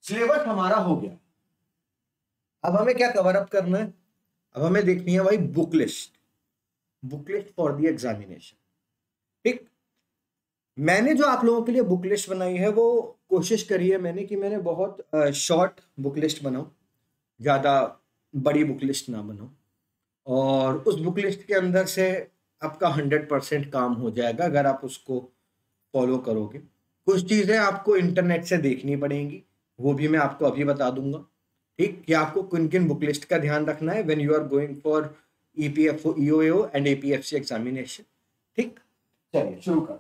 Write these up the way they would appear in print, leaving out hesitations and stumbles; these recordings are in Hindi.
सिलेबस हमारा हो गया, अब हमें क्या कवर अप करना है? अब हमें देखनी है भाई book list for the examination. ठीक, मैंने जो आप लोगों के लिए बुक लिस्ट बनाई है वो कोशिश करी है मैंने कि मैंने बहुत शॉर्ट बुक लिस्ट बनाऊं, ज़्यादा बड़ी बुक लिस्ट ना बनाऊं, और उस बुक लिस्ट के अंदर से आपका 100% काम हो जाएगा अगर आप उसको फॉलो करोगे। कुछ चीज़ें आपको इंटरनेट से देखनी पड़ेंगी, वो भी मैं आपको अभी बता दूंगा। ठीक, कि आपको किन किन बुक लिस्ट का ध्यान रखना है when you are going for EPFO, EOAO and APFC examination. ठीक, चलिए शुरू कर।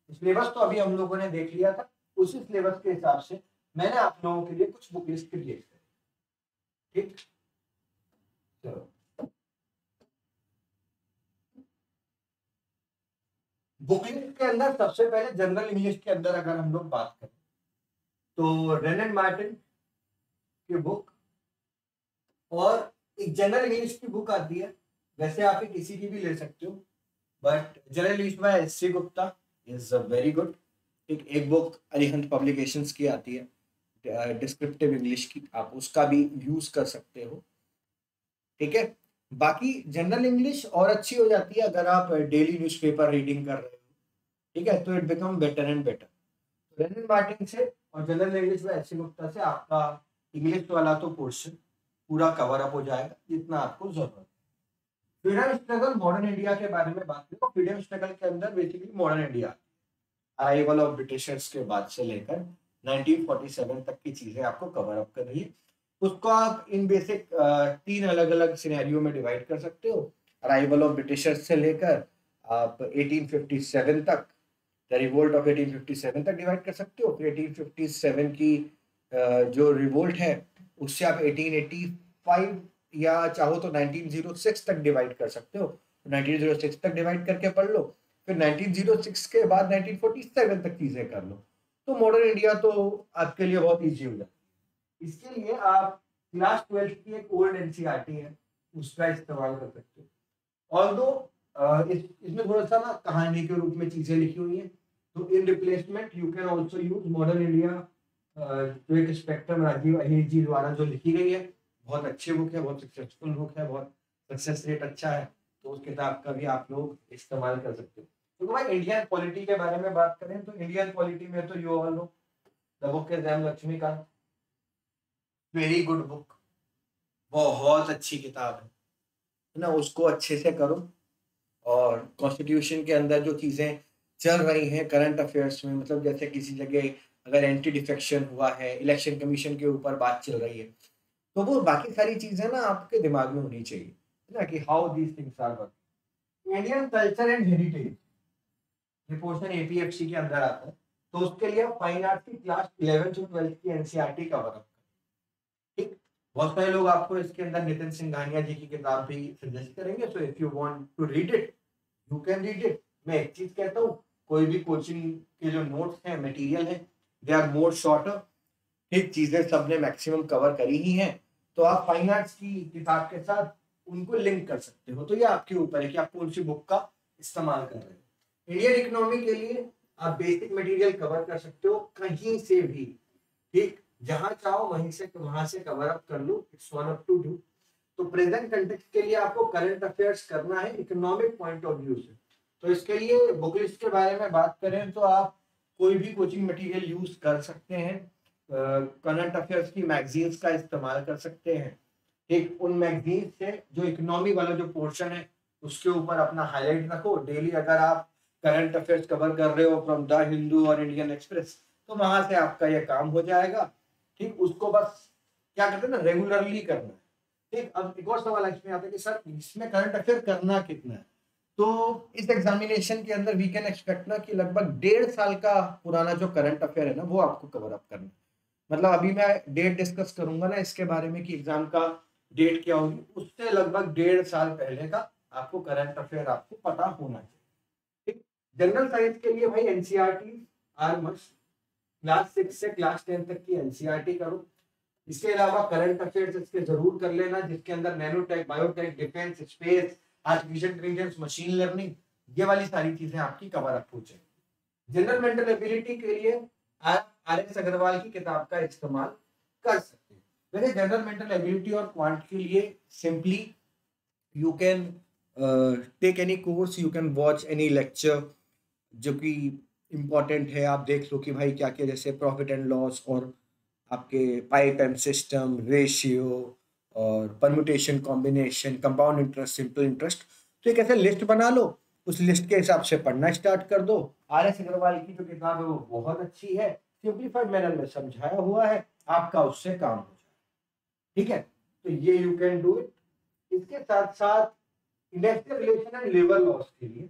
सिलेबस तो अभी हम लोगों ने देख लिया था, उसी सिलेबस के हिसाब से मैंने आप लोगों के लिए कुछ बुक लिस्ट क्रिएट करी। ठीक, चलो बुक लिस्ट के अंदर सबसे पहले जनरल इंग्लिश के अंदर अगर हम लोग बात करें तो रेनन मार्टिन की बुक, और एक जनरल इंग्लिश की बुक आती है, वैसे आप किसी की भी ले सकते हो, but general English by S C Gupta is very good. एक बुक अरिहंत पब्लिकेशंस की आती है डिस्क्रिप्टिव इंग्लिश की, आप उसका भी यूज कर सकते हो। ठीक है, बाकी जनरल इंग्लिश और अच्छी हो जाती है अगर आप डेली न्यूज़पेपर रीडिंग कर रहे हो। ठीक है, तो it become better and better. Wren and Martin से और जनरल इंग्लिश में एस सी गुप्ता से आपका इंग्लिश वाला तो पोर्शन पूरा कवर अप हो जाएगा जितना आपको जरूरत है। फ्रीडम स्ट्रगल मॉडर्न इंडिया के बारे में बात करें तो फ्रीडम स्ट्रगल के अंदर basically modern India, arrival of Britishers के बाद से लेकर 1947 तक की चीजें आपको कवर अप कर रही है। उसको आप इन बेसिक 3 अलग अलग सिनेरियो में डिवाइड कर सकते हो। अराइवल ऑफ ब्रिटिशर्स से लेकर आप 1857 तक, द रिवोल्ट ऑफ 1857 तक डिवाइड कर सकते हो। फिर 1857 की जो रिवोल्ट है उससे आप 1885 या चाहो तो 1906 तक डिवाइड कर सकते हो। 1906 तक डिवाइड करके पढ़ लो, फिर 1906 के बाद 1947 तक चीजें कर लो, तो मॉडर्न इंडिया तो आपके लिए बहुत ईजी हो जाती है। इसके लिए आप क्लास 12 की एक ओल्ड एनसीईआरटी है उसका इस्तेमाल कर सकते हो। ऑल्दो इसमें थोड़ा सा ना कहानी के रूप में चीजें लिखी हुई हैं, तो in replacement you can also use modern India, जो एक स्पेक्ट्रम राजीव अहिर जी द्वारा जो लिखी गई है, बहुत अच्छी बुक है, बहुत सक्सेसफुल बुक है, बहुत सक्सेस रेट अच्छा है, तो उस किताब का भी आप लोग इस्तेमाल कर सकते हो। तो भाई इंडियन पॉलिटी के बारे में बात करें तो इंडियन पॉलिटी में तो you all know the book is M Laxmikanth, very good book, बहुत अच्छी किताब है ना, उसको अच्छे से करो। और कॉन्स्टिट्यूशन के अंदर जो चीज़ें चल रही हैं करंट अफेयर्स में, मतलब जैसे किसी जगह अगर एंटी डिफेक्शन हुआ है, इलेक्शन कमीशन के ऊपर बात चल रही है, तो वो बाकी सारी चीज़ें ना आपके दिमाग में होनी चाहिए, है ना, कि how these things are working. Indian culture and heritage ये पोर्शन एपीएफसी के अंदर आता है, तो उसके लिए फाइन आर्ट की क्लास 11th और 12th की एनसीईआरटी कवर अप। ठीक, बहुत सारे लोग आपको इसके अंदर नितिन सिंघानिया जी की किताब भी सजेस्ट करेंगे, so if you want to read it you can read it. मैं एक चीज कहता हूँ, कोई भी कोचिंग के जो नोट्स हैं, मटेरियल है, दे आर मोर शॉर्टर। ठीक, चीजें सबने मैक्सिमम कवर करी ही हैं, तो आप फाइन आर्ट्स की किताब के साथ उनको लिंक कर सकते हो। तो ये आपके ऊपर है कि आप कौन सी बुक का इस्तेमाल कर रहे हो। इंडियन इकोनॉमी के लिए आप बेसिक मटेरियल कवर कर सकते हो कहीं से भी। ठीक, जहां चाहो वहां से कवर अप कर लो, it's one up to do. तो प्रेजेंट कंटेक्स्ट के लिए आपको करंट अफेयर्स करना है इकोनॉमिक पॉइंट ऑफ व्यू से, तो इसके लिए बुक लिस्ट के बारे में बात करें तो आप कोई भी कोचिंग मटेरियल यूज कर सकते हैं। करंट अफेयर्स की मैगजीन्स का इस्तेमाल कर सकते हैं। एक उन मैगजीन से जो इकोनॉमी वाला जो पोर्शन है उसके ऊपर अपना हाईलाइट रखो डेली। अगर आप करंट अफेयर्स कवर कर रहे हो फ्रॉम द हिंदू और इंडियन एक्सप्रेस, तो वहां से आपका ये काम हो जाएगा। ठीक, उसको बस क्या कहते हैं ना, रेगुलरली करना है। ठीक, अब एक और सवाल इसमें आता है कि सर इसमें करंट अफेयर करना कितना है? तो इस एग्जामिनेशन के अंदर वी कैन एक्सपेक्ट ना कि लगभग 1.5 साल का पुराना जो करंट अफेयर है ना वो आपको कवर अप करना है। मतलब अभी मैं डेट डिस्कस करूंगा ना इसके बारे में कि एग्जाम का डेट क्या होगी, उससे लगभग 1.5 साल पहले का आपको करंट अफेयर आपको पता होना चाहिए। ठीक, जनरल साइंस के लिए भाई एनसीईआरटी आर मस्ट, क्लास 6 से क्लास 10 तक की एनसीईआरटी करो। इसके अलावा करंट अफेयर्स इसके जरूर कर लेना जिसके अंदर nanotech, biotech, defence, space, artificial intelligence, machine learning, ये वाली सारी चीजें आपकी कवर अप हो जाएगी। जनरल मेंटल एबिलिटी के लिए आर एस अग्रवाल की किताब का इस्तेमाल कर सकते हैं। वैसे जनरल मेंटल एबिलिटी और क्वांट के लिए simply you can take any course, you can watch any lecture जो कि इम्पोर्टेंट है। आप देख लो कि भाई क्या क्या, जैसे प्रॉफिट एंड लॉस और आपके पाइप एंड सिस्टम, रेशियो और permutation, combination, compound interest, simple interest. तो एक ऐसे लिस्ट बना लो, उस लिस्ट के हिसाब से पढ़ना स्टार्ट कर दो। आर एस अग्रवाल की जो किताब है वो बहुत अच्छी है, सिंप्लीफाइड मैनर में समझाया हुआ है, आपका उससे काम हो जाए। ठीक है, तो ये यू कैन डू इट। इसके साथ साथ industrial relation and labour laws के लिए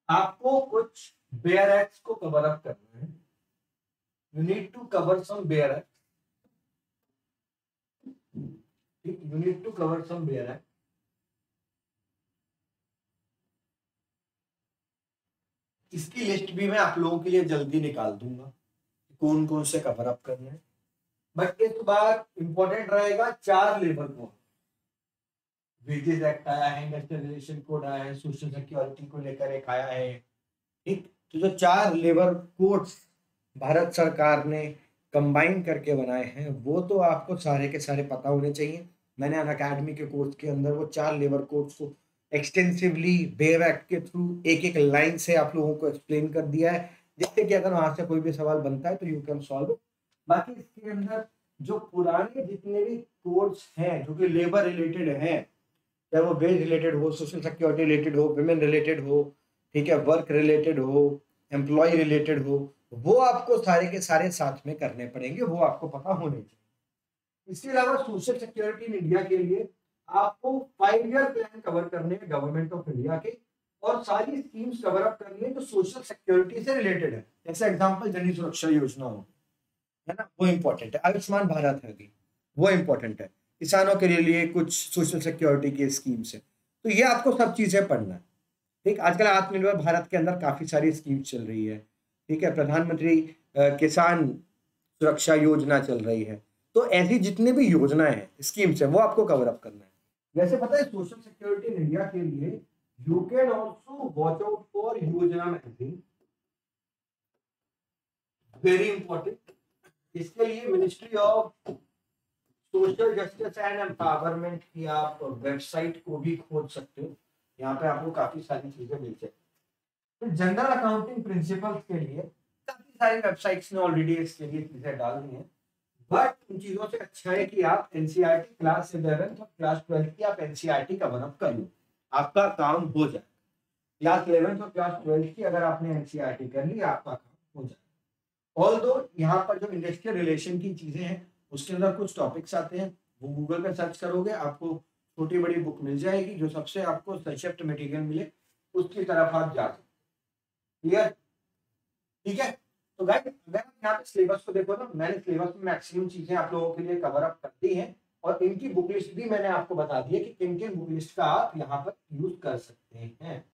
आपको कुछ बेयर एक्ट्स को कवर अप करना है। You need to cover some bare act, you need to cover some bare act. इसकी लिस्ट भी मैं आप लोगों के लिए जल्दी निकाल दूंगा, कौन कौन से कवर अप करने हैं। बट इस बार इंपॉर्टेंट रहेगा 4 लेबर कोड। वेजेस एक्ट आया है, इंडस्ट्रियल रिलेशन कोड आया है, सोशल सिक्योरिटी को लेकर एक आया है। ठीक, तो जो 4 लेबर कोड्स भारत सरकार ने कंबाइन करके बनाए हैं वो तो आपको सारे के सारे पता होने चाहिए। मैंने अनअकैडमी के कोर्स के अंदर वो 4 लेबर कोड्स को एक्सटेंसिवली बेयर एक्ट के थ्रू एक एक लाइन से आप लोगों को एक्सप्लेन कर दिया है, जिससे कि अगर वहां से कोई भी सवाल बनता है तो यू कैन सॉल्व इट। बाकी इसके अंदर जो पुराने जितने भी कोड्स हैं जो कि लेबर रिलेटेड हैं, चाहे वो वेज रिलेटेड हो, सोशल सिक्योरिटी रिलेटेड हो, विमेन रिलेटेड हो, ठीक है, वर्क रिलेटेड हो, एम्प्लॉय रिलेटेड हो, वो आपको सारे के सारे साथ में करने पड़ेंगे, वो आपको पता होने चाहिए। इसके अलावा सोशल सिक्योरिटी इन इंडिया के लिए आपको 5 ईयर प्लान कवर करने हैं गवर्नमेंट ऑफ इंडिया के, और सारी स्कीम्स कवर अप करनी है जो सोशल सिक्योरिटी से रिलेटेड है। जैसे एग्जांपल जननी सुरक्षा योजना हो, है ना, वो इंपॉर्टेंट है। आयुष्मान भारत है अभी, वो इंपॉर्टेंट है। किसानों के लिए कुछ सोशल सिक्योरिटी की स्कीम्स है। तो ये आपको सब चीजें पढ़ना है। ठीक, आजकल आत्मनिर्भर भारत के अंदर काफी सारी स्कीम्स चल रही है। ठीक है, प्रधानमंत्री किसान सुरक्षा योजना चल रही है। तो ऐसी जितने भी योजनाएं हैं, स्कीम्स हैं, वो आपको कवर अप करना है। वैसे पता है सोशल सिक्योरिटी इन इंडिया के लिए you can also watch out for योजना मैगजीन, वेरी इंपॉर्टेंट। इसके लिए ministry of social justice and empowerment की आप वेबसाइट को भी खोज सकते हो, यहाँ पे आपको काफी सारी चीजें मिल जाएगी। तो जनरल अकाउंटिंग प्रिंसिपल्स के लिए काफी सारी वेबसाइट्स ने ऑलरेडी इसके लिए चीजें डाल दी हैं, बट उन चीजों से अच्छा है कि आप एनसीईआरटी क्लास 11th और क्लास 12th की आप एनसीईआरटी कवर अप कर लो, आपका काम हो जाए। क्लास 11th और क्लास 12th की अगर आपने एनसीईआरटी कर ली, आपका काम हो जाए। ऑल्दो यहाँ पर जो इंडस्ट्रियल रिलेशन की चीजें हैं उसके अंदर कुछ टॉपिक्स आते हैं, वो गूगल पे सर्च करोगे आपको छोटी बड़ी बुक मिल जाएगी, जो सबसे आपको संक्षिप्त मटेरियल मिले उसकी तरफ आप जा सकते। क्लियर? ठीक है, तो गाइस अगर आप यहाँ पे सिलेबस को देखो ना, मैंने सिलेबस में मैक्सिमम चीजें आप लोगों के लिए कवर अप कर दी हैं, और इनकी बुक लिस्ट भी मैंने आपको बता दी है कि किन किन बुक लिस्ट का आप यहाँ पर यूज कर सकते हैं।